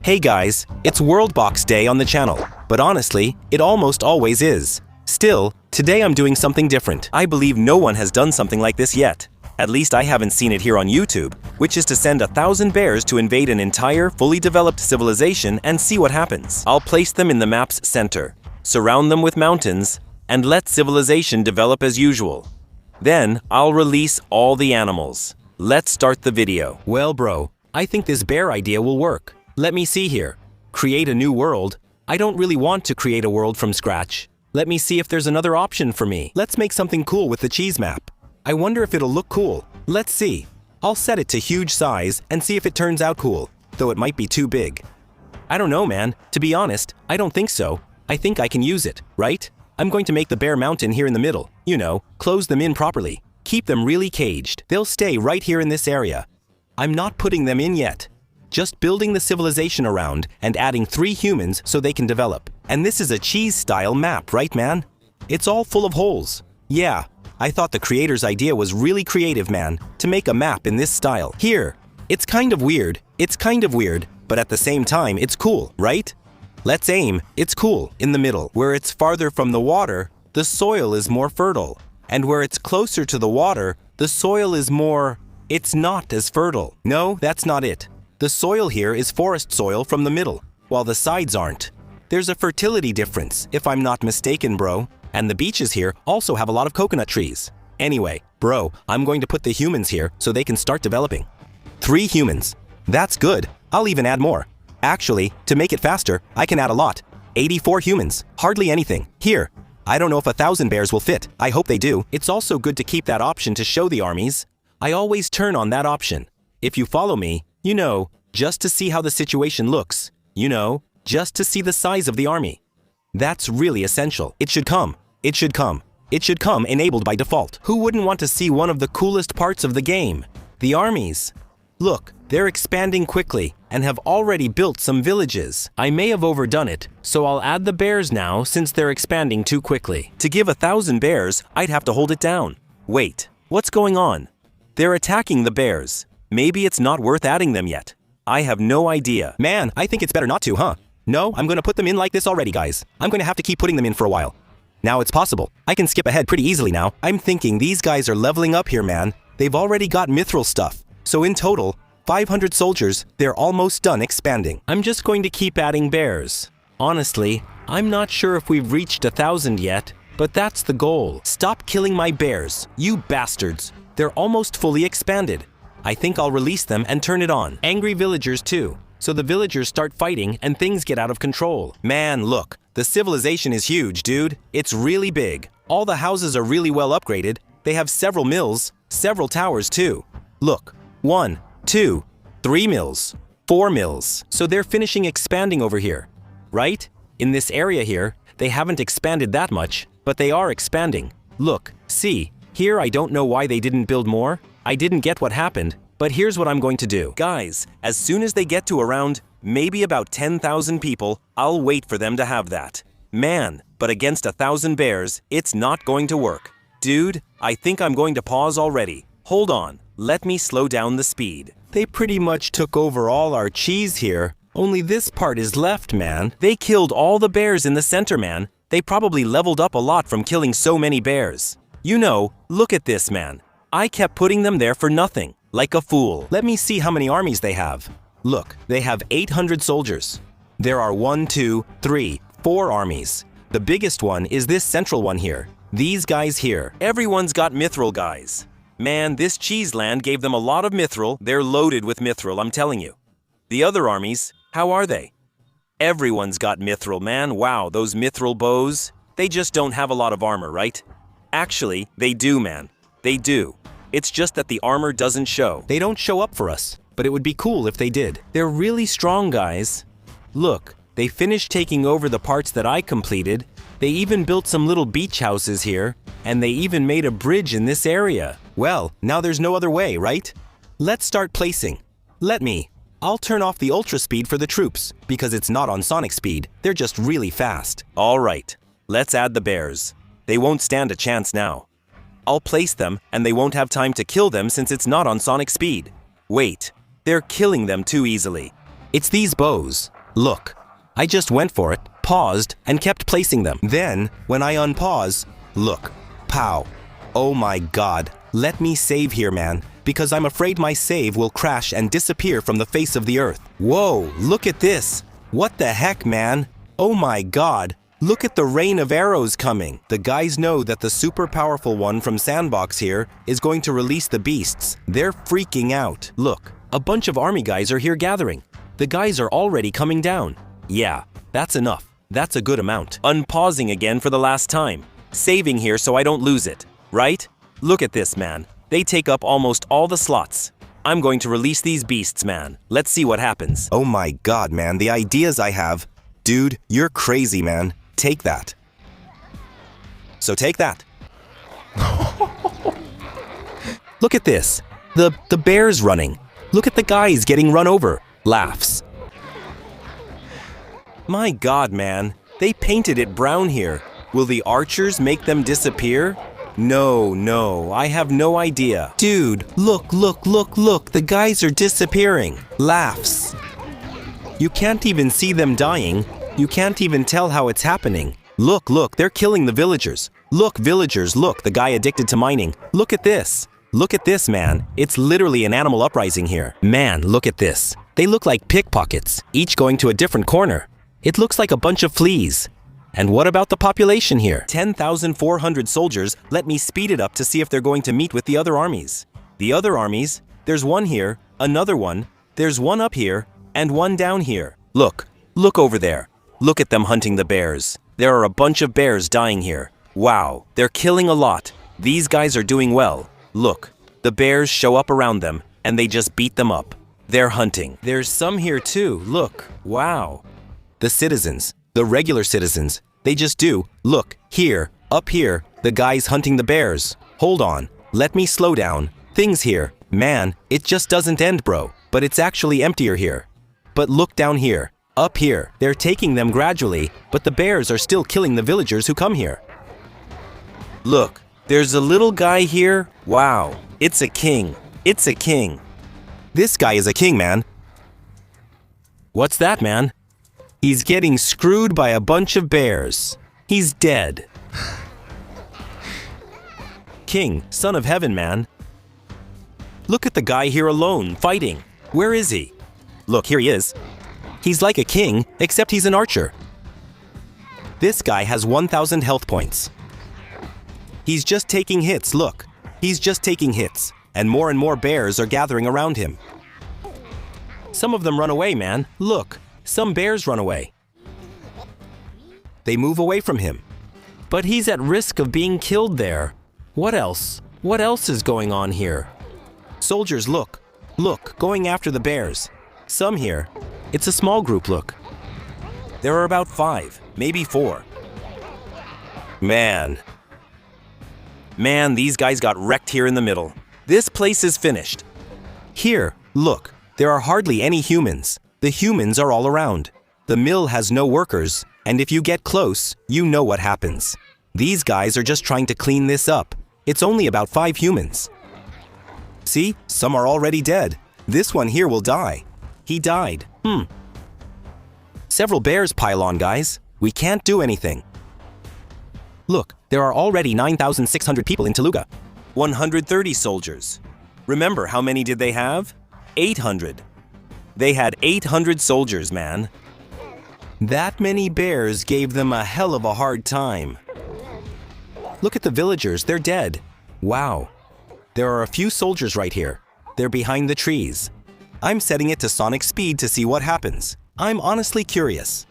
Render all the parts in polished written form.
Hey guys, it's WorldBox Day on the channel, but honestly, it almost always is. Still, today I'm doing something different. I believe no one has done something like this yet. At least I haven't seen it here on YouTube, which is to send 1,000 bears to invade an entire, fully developed civilization and see what happens. I'll place them in the map's center, surround them with mountains, and let civilization develop as usual. Then, I'll release all the animals. Let's start the video. Well bro, I think this bear idea will work. Let me see here. Create a new world. I don't really want to create a world from scratch. Let me see if there's another option for me. Let's make something cool with the cheese map. I wonder if it'll look cool. Let's see. I'll set it to huge size and see if it turns out cool, though it might be too big. I don't know, man. To be honest, I don't think so. I think I can use it, right? I'm going to make the bear mountain here in the middle. You know, close them in properly. Keep them really caged. They'll stay right here in this area. I'm not putting them in yet. Just building the civilization around and adding 3 humans so they can develop. And this is a cheese-style map, right man? It's all full of holes. Yeah, I thought the creator's idea was really creative, man, to make a map in this style. Here, it's kind of weird, but at the same time, it's cool, right? Let's aim, it's cool, in the middle. Where it's farther from the water, the soil is more fertile. And where it's closer to the water, the soil is more... It's not as fertile. No, that's not it. The soil here is forest soil from the middle, while the sides aren't. There's a fertility difference, if I'm not mistaken, bro. And the beaches here also have a lot of coconut trees. Anyway, bro, I'm going to put the humans here so they can start developing. 3 humans. That's good. I'll even add more. Actually, to make it faster, I can add a lot. 84 humans. Hardly anything. Here. I don't know if 1,000 bears will fit. I hope they do. It's also good to keep that option to show the armies. I always turn on that option. If you follow me, you know, just to see how the situation looks. You know, just to see the size of the army. That's really essential. It should come. It should come. It should come enabled by default. Who wouldn't want to see one of the coolest parts of the game? The armies. Look, they're expanding quickly and have already built some villages. I may have overdone it, so I'll add the bears now since they're expanding too quickly. To give 1,000 bears, I'd have to hold it down. Wait, what's going on? They're attacking the bears. Maybe it's not worth adding them yet. I have no idea. Man, I think it's better not to, huh? No, I'm gonna put them in like this already, guys. I'm gonna have to keep putting them in for a while. Now it's possible. I can skip ahead pretty easily now. I'm thinking these guys are leveling up here, man. They've already got mithril stuff. So in total, 500 soldiers, they're almost done expanding. I'm just going to keep adding bears. Honestly, I'm not sure if we've reached 1,000 yet, but that's the goal. Stop killing my bears, you bastards. They're almost fully expanded. I think I'll release them and turn it on. Angry villagers too. So the villagers start fighting and things get out of control. Man, look, the civilization is huge, dude. It's really big. All the houses are really well upgraded. They have several mills, several towers too. Look, 1, 2, 3 mills, 4 mills. So they're finishing expanding over here, right? In this area here, they haven't expanded that much, but they are expanding. Look, see, here I don't know why they didn't build more. I didn't get what happened, but here's what I'm going to do. Guys, as soon as they get to around, maybe about 10,000 people, I'll wait for them to have that. Man, but against 1,000 bears, it's not going to work. Dude, I think I'm going to pause already. Hold on, let me slow down the speed. They pretty much took over all our cheese here. Only this part is left, man. They killed all the bears in the center, man. They probably leveled up a lot from killing so many bears. You know, look at this, man. I kept putting them there for nothing, like a fool. Let me see how many armies they have. Look, they have 800 soldiers. There are 1, 2, 3, 4 armies. The biggest one is this central one here. These guys here. Everyone's got mithril, guys. Man, this cheese land gave them a lot of mithril. They're loaded with mithril, I'm telling you. The other armies, how are they? Everyone's got mithril, man. Wow, those mithril bows. They just don't have a lot of armor, right? Actually, they do, man. They do. It's just that the armor doesn't show. They don't show up for us, but it would be cool if they did. They're really strong, guys. Look, they finished taking over the parts that I completed. They even built some little beach houses here, and they even made a bridge in this area. Well, now there's no other way, right? Let's start placing. I'll turn off the ultra speed for the troops, because it's not on sonic speed. They're just really fast. All right, let's add the bears. They won't stand a chance now. I'll place them, and they won't have time to kill them since it's not on sonic speed. Wait, they're killing them too easily. It's these bows. Look, I just went for it, paused, and kept placing them. Then, when I unpause, look, pow. Oh my god, let me save here, man, because I'm afraid my save will crash and disappear from the face of the earth. Whoa, look at this. What the heck, man? Oh my god, look at the rain of arrows coming. The guys know that the super powerful one from Sandbox here is going to release the beasts. They're freaking out. Look, a bunch of army guys are here gathering. The guys are already coming down. Yeah, that's enough. That's a good amount. Unpausing again for the last time. Saving here so I don't lose it, right? Look at this, man. They take up almost all the slots. I'm going to release these beasts, man. Let's see what happens. Oh my god, man, the ideas I have. Dude, you're crazy, man. Take that. So take that. Look at this. The bear's running. Look at the guys getting run over. Laughs. My god, man. They painted it brown here. Will the archers make them disappear? No, I have no idea. Dude, look. The guys are disappearing. Laughs. You can't even see them dying. You can't even tell how it's happening. Look, they're killing the villagers. Look, villagers, look, the guy addicted to mining. Look at this. Look at this, man. It's literally an animal uprising here. Man, look at this. They look like pickpockets, each going to a different corner. It looks like a bunch of fleas. And what about the population here? 10,400 soldiers. Let me speed it up to see if they're going to meet with the other armies. The other armies, there's one here, another one, there's one up here, and one down here. Look over there. Look at them hunting the bears. There are a bunch of bears dying here. Wow, they're killing a lot. These guys are doing well. Look, the bears show up around them, and they just beat them up. They're hunting. There's some here too, look, wow. The citizens, the regular citizens, they just do. Look, here, up here, the guys hunting the bears. Hold on, let me slow down. Things here, man, it just doesn't end, bro. But it's actually emptier here. But look down here. Up here, they're taking them gradually, but the bears are still killing the villagers who come here. Look, there's a little guy here. Wow, it's a king. It's a king. This guy is a king, man. What's that, man? He's getting screwed by a bunch of bears. He's dead. King, son of heaven, man. Look at the guy here alone, fighting. Where is he? Look, here he is. He's like a king, except he's an archer. This guy has 1,000 health points. He's just taking hits, look. He's just taking hits, and more bears are gathering around him. Some of them run away, man. Look, some bears run away. They move away from him. But he's at risk of being killed there. What else? What else is going on here? Soldiers, look, going after the bears. Some here. It's a small group, look. There are about 5, maybe 4. Man, these guys got wrecked here in the middle. This place is finished. Here, look, there are hardly any humans. The humans are all around. The mill has no workers, and if you get close, you know what happens. These guys are just trying to clean this up. It's only about 5 humans. See, some are already dead. This one here will die. He died. Several bears pile on, guys. We can't do anything. Look, there are already 9,600 people in Teluga. 130 soldiers. Remember, how many did they have? 800. They had 800 soldiers, man. That many bears gave them a hell of a hard time. Look at the villagers, they're dead. Wow. There are a few soldiers right here. They're behind the trees. I'm setting it to sonic speed to see what happens. I'm honestly curious.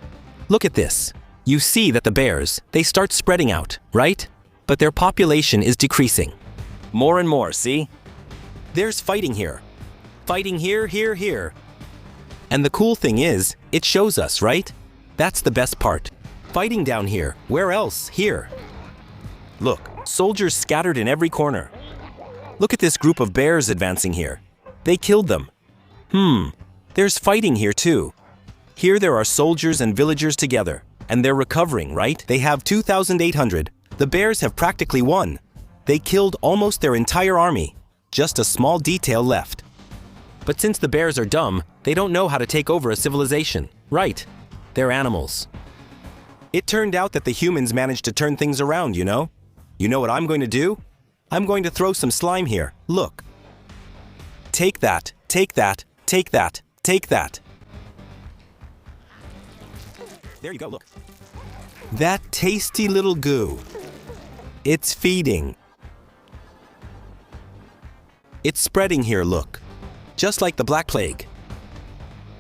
Look at this. You see that the bears, they start spreading out, right? But their population is decreasing. More and more, see? There's fighting here. Fighting here, here. And the cool thing is, it shows us, right? That's the best part. Fighting down here. Where else? Here. Look, soldiers scattered in every corner. Look at this group of bears advancing here. They killed them. There's fighting here too. Here there are soldiers and villagers together, and they're recovering, right? They have 2,800. The bears have practically won. They killed almost their entire army. Just a small detail left. But since the bears are dumb, they don't know how to take over a civilization, right? They're animals. It turned out that the humans managed to turn things around, you know? You know what I'm going to do? I'm going to throw some slime here. Look. Take that, take that, take that, take that. There you go, look. That tasty little goo. It's feeding. It's spreading here, look. Just like the Black Plague.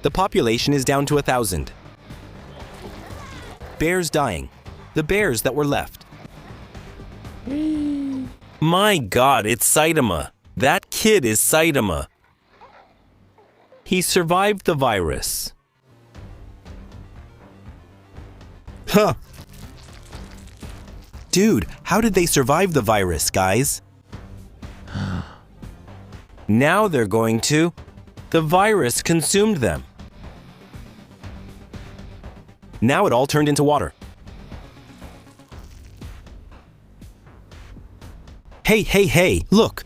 The population is down to 1,000. Bears dying. The bears that were left. My God, it's Saitama. That kid is Saitama. He survived the virus. Huh. Dude, how did they survive the virus, guys? Now they're going to. The virus consumed them. Now it all turned into water. Hey, hey, hey, look.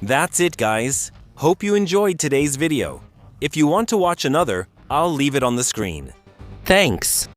That's it, guys. Hope you enjoyed today's video. If you want to watch another, I'll leave it on the screen. Thanks.